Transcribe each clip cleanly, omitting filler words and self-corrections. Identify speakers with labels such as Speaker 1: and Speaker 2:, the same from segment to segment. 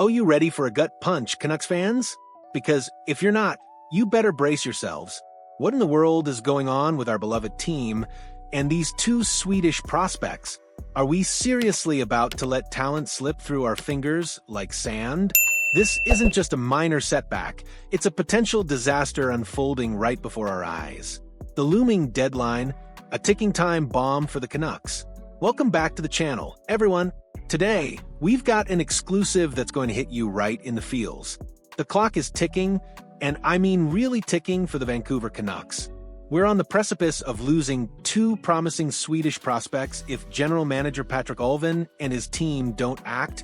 Speaker 1: Oh, you ready for a gut punch, Canucks fans? Because if you're not, you better brace yourselves. What in the world is going on with our beloved team and these two Swedish prospects? Are we seriously about to let talent slip through our fingers like sand? This isn't just a minor setback, it's a potential disaster unfolding right before our eyes. The looming deadline, a ticking time bomb for the Canucks. Welcome back to the channel, everyone. Today, we've got an exclusive that's going to hit you right in the feels. The clock is ticking, and I mean really ticking for the Vancouver Canucks. We're on the precipice of losing two promising Swedish prospects if general manager Patrik Allvin and his team don't act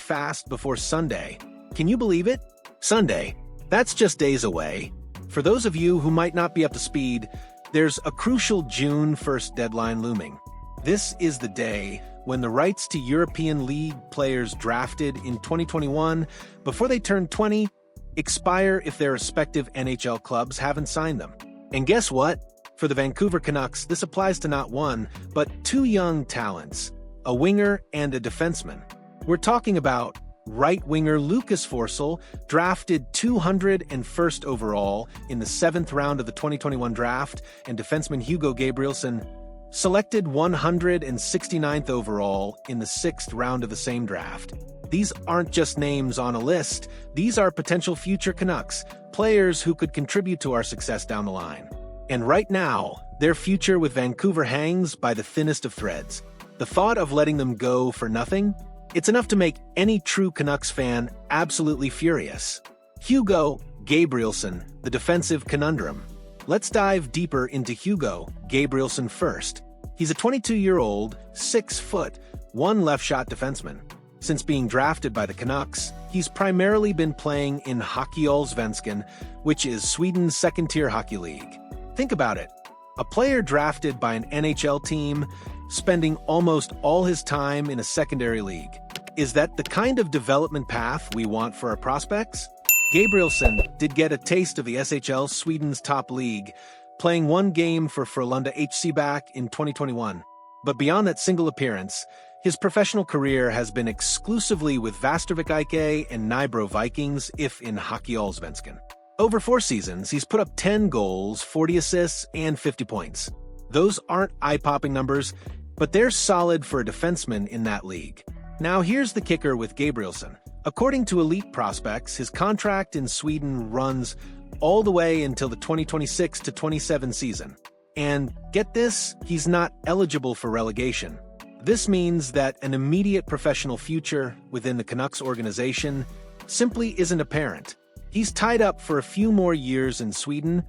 Speaker 1: fast before Sunday. Can you believe it? Sunday. That's just days away. For those of you who might not be up to speed, there's a crucial June 1st deadline looming. This is the day when the rights to European League players drafted in 2021 before they turn 20 expire if their respective NHL clubs haven't signed them. And guess what? For the Vancouver Canucks, this applies to not one, but two young talents, a winger and a defenseman. We're talking about right winger Lucas Forsell, drafted 201st overall in the 7th round of the 2021 draft, and defenseman Hugo Gabrielson, selected 169th overall in the 6th round of the same draft. These aren't just names on a list, these are potential future Canucks, players who could contribute to our success down the line. And right now, their future with Vancouver hangs by the thinnest of threads. The thought of letting them go for nothing? It's enough to make any true Canucks fan absolutely furious. Hugo Gabrielson, the defensive conundrum. Let's dive deeper into Hugo Gabrielson first. He's a 22-year-old, 6-foot, 1 left-shot defenseman. Since being drafted by the Canucks, he's primarily been playing in Hockeyallsvenskan, which is Sweden's second-tier hockey league. Think about it. A player drafted by an NHL team, spending almost all his time in a secondary league. Is that the kind of development path we want for our prospects? Gabrielson did get a taste of the SHL, Sweden's top league, playing one game for Frölunda HC back in 2021. But beyond that single appearance, his professional career has been exclusively with Västervik IK and Nybro Vikings, if in Hockeyallsvenskan. Over 4 seasons, he's put up 10 goals, 40 assists, and 50 points. Those aren't eye-popping numbers, but they're solid for a defenseman in that league. Now here's the kicker with Gabrielson. According to Elite Prospects, his contract in Sweden runs all the way until the 2026-27 season. And get this, he's not eligible for relegation. This means that an immediate professional future within the Canucks organization simply isn't apparent. He's tied up for a few more years in Sweden,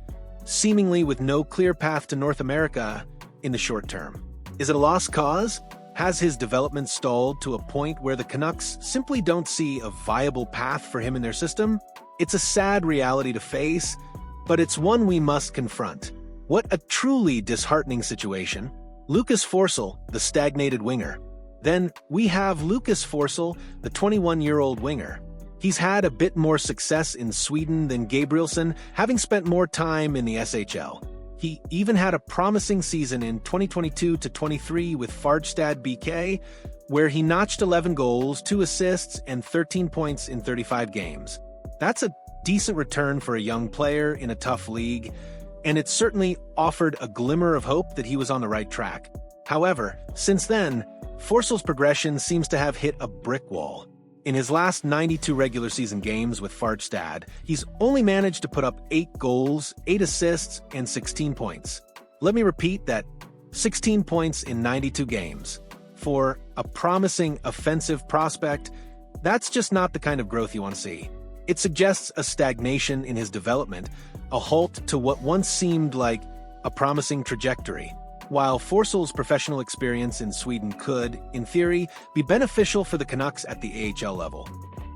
Speaker 1: seemingly with no clear path to North America in the short term. Is it a lost cause? Has his development stalled to a point where the Canucks simply don't see a viable path for him in their system? It's a sad reality to face, but it's one we must confront. What a truly disheartening situation. Lucas Forsell, the stagnated winger. Then we have Lucas Forsell, the 21-year-old winger. He's had a bit more success in Sweden than Gabrielson, having spent more time in the SHL. He even had a promising season in 2022-23 with Färjestad BK, where he notched 11 goals, 2 assists, and 13 points in 35 games. That's a decent return for a young player in a tough league, and it certainly offered a glimmer of hope that he was on the right track. However, since then, Forsell's progression seems to have hit a brick wall. In his last 92 regular season games with Färjestad, he's only managed to put up 8 goals, 8 assists, and 16 points. Let me repeat that: 16 points in 92 games. For a promising offensive prospect, that's just not the kind of growth you want to see. It suggests a stagnation in his development, a halt to what once seemed like a promising trajectory. While Forsell's professional experience in Sweden could, in theory, be beneficial for the Canucks at the AHL level,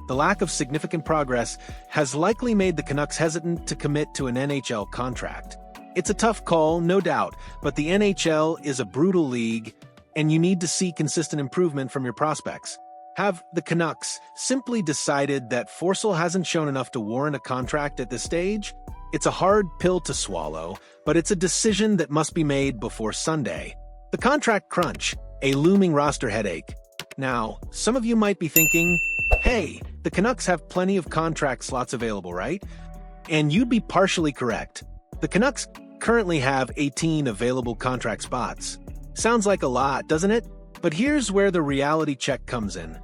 Speaker 1: the lack of significant progress has likely made the Canucks hesitant to commit to an NHL contract. It's a tough call, no doubt, but the NHL is a brutal league, and you need to see consistent improvement from your prospects. Have the Canucks simply decided that Forsell hasn't shown enough to warrant a contract at this stage? It's a hard pill to swallow, but it's a decision that must be made before Sunday. The contract crunch, a looming roster headache. Now, some of you might be thinking, hey, the Canucks have plenty of contract slots available, right? And you'd be partially correct. The Canucks currently have 18 available contract spots. Sounds like a lot, doesn't it? But here's where the reality check comes in.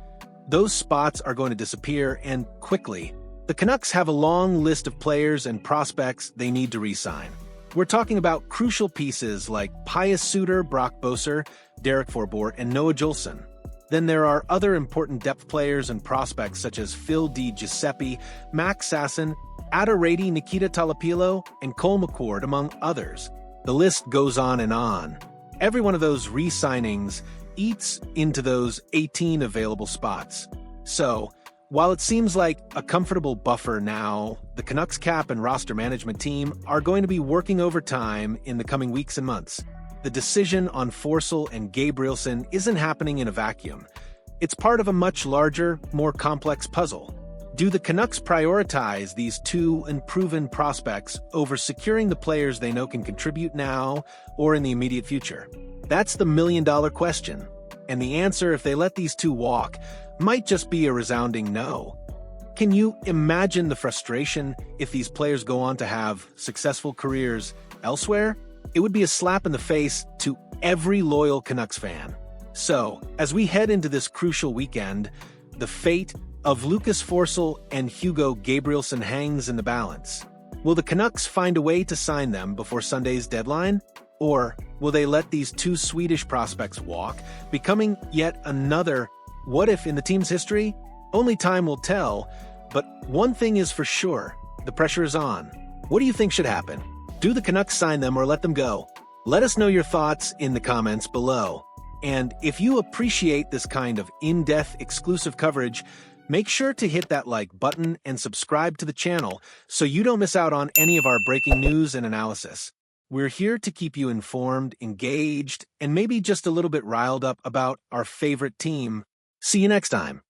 Speaker 1: Those spots are going to disappear, and quickly. The Canucks have a long list of players and prospects they need to re-sign. We're talking about crucial pieces like Pius Suter, Brock Boeser, Derek Forbort, and Noah Juulsen. Then there are other important depth players and prospects such as Phil Di Giuseppe, Max Sasson, Ada Rady, Nikita Talapilo, and Cole McCord, among others. The list goes on and on. Every one of those re-signings eats into those 18 available spots. So, while it seems like a comfortable buffer now, the Canucks cap and roster management team are going to be working overtime in the coming weeks and months. The decision on Forsell and Gabrielson isn't happening in a vacuum. It's part of a much larger, more complex puzzle. Do the Canucks prioritize these two unproven prospects over securing the players they know can contribute now or in the immediate future? That's the million-dollar question. And the answer, if they let these two walk, might just be a resounding no. Can you imagine the frustration if these players go on to have successful careers elsewhere? It would be a slap in the face to every loyal Canucks fan. So, as we head into this crucial weekend, the fate of Lucas Forsell and Hugo Gabrielson hangs in the balance. Will the Canucks find a way to sign them before Sunday's deadline? Or will they let these two Swedish prospects walk, becoming yet another what if in the team's history? Only time will tell, but one thing is for sure, the pressure is on. What do you think should happen? Do the Canucks sign them or let them go? Let us know your thoughts in the comments below. And if you appreciate this kind of in-depth exclusive coverage, make sure to hit that like button and subscribe to the channel so you don't miss out on any of our breaking news and analysis. We're here to keep you informed, engaged, and maybe just a little bit riled up about our favorite team. See you next time.